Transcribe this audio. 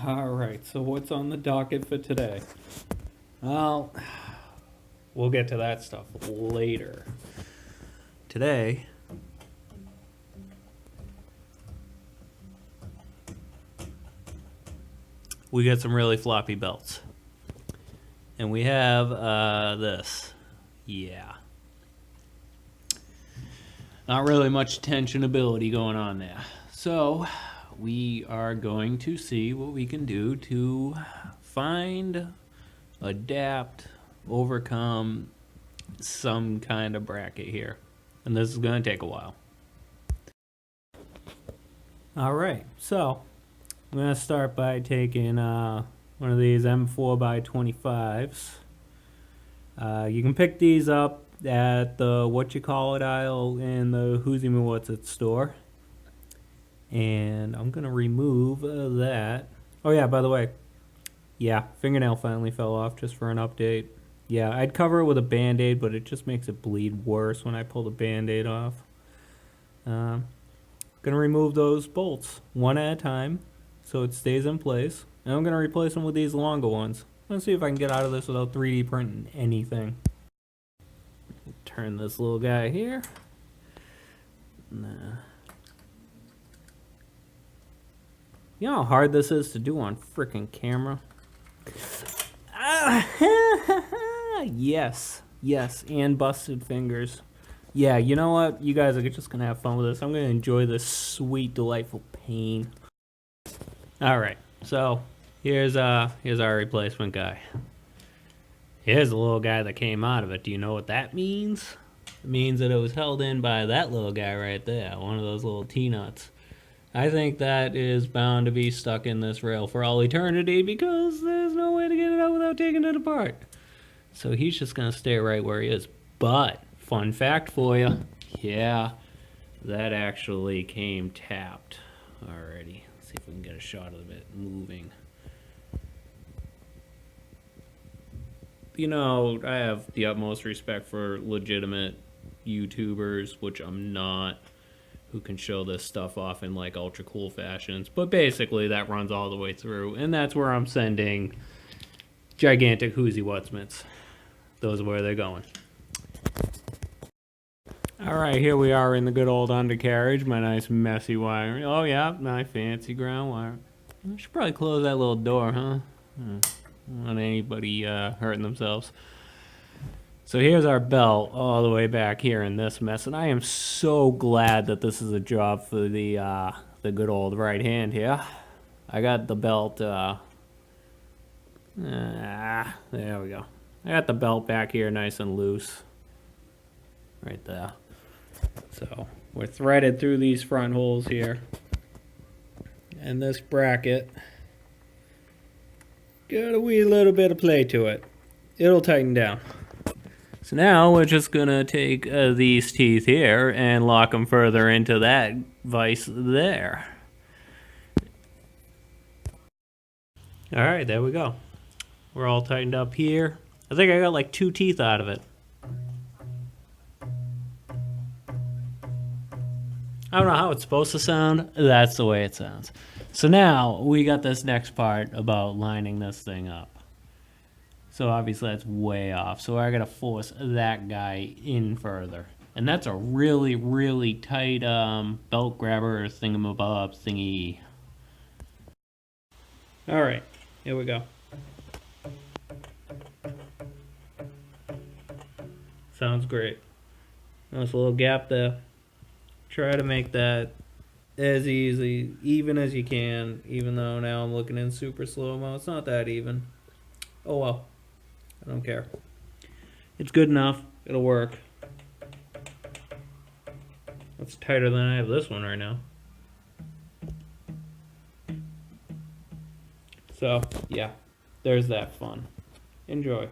Alright, so what's on the docket for today? Well, we'll get to that stuff later. Today, we got some really floppy belts. And we have this. Yeah. Not really much tensionability going on there. So, we are going to see what we can do to find, adapt, overcome some kind of bracket here. And this is going to take a while. Alright, so I'm going to start by taking one of these M4x25s. You can pick these up at the what-you-call-it aisle in the Who's He What's It store. And I'm going to remove that. Oh yeah, by the way, yeah, fingernail finally fell off, just for an update. Yeah, I'd cover it with a Band-Aid, but it just makes it bleed worse when I pull the Band-Aid off. Going to remove those bolts one at a time so it stays in place. And I'm going to replace them with these longer ones. Let's see if I can get out of this without 3D printing anything. Turn this little guy here. Nah. You know how hard this is to do on frickin' camera? Yes, and busted fingers. Yeah, you know what? You guys are just gonna have fun with this. I'm gonna enjoy this sweet, delightful pain. Alright, so here's our replacement guy. Here's the little guy that came out of it. Do you know what that means? It means that it was held in by that little guy right there, one of those little T-nuts. I think that is bound to be stuck in this rail for all eternity because there's no way to get it out without taking it apart. So he's just going to stay right where he is. But, fun fact for you, yeah, that actually came tapped already. Let's see if we can get a shot of it moving. You know, I have the utmost respect for legitimate YouTubers, which I'm not, who can show this stuff off in like ultra cool fashions, but basically that runs all the way through, and that's where I'm sending gigantic Who's He What's Mitts. Those are where they're going. Alright, here we are in the good old undercarriage, my nice messy wiring. Oh yeah, my fancy ground wire. I should probably close that little door, huh? Don't want anybody hurting themselves. So here's our belt all the way back here in this mess, and I am so glad that this is a job for the good old right hand here. I got the belt, there we go. I got the belt back here nice and loose, right there. So we're threaded through these front holes here, and this bracket got a wee little bit of play to it. It'll tighten down. So now we're just going to take these teeth here and lock them further into that vise there. Alright, there we go. We're all tightened up here. I think I got like 2 teeth out of it. I don't know how it's supposed to sound. That's the way it sounds. So now we got this next part about lining this thing up. So obviously that's way off. So I gotta force that guy in further. And that's a really, really tight belt grabber thingamabob thingy. Alright, here we go. Sounds great. Nice little gap there. Try to make that as easy, even as you can, even though now I'm looking in super slow-mo. It's not that even. Oh well. I don't care. It's good enough. It'll work. It's tighter than I have this one right now. So, yeah. There's that fun. Enjoy.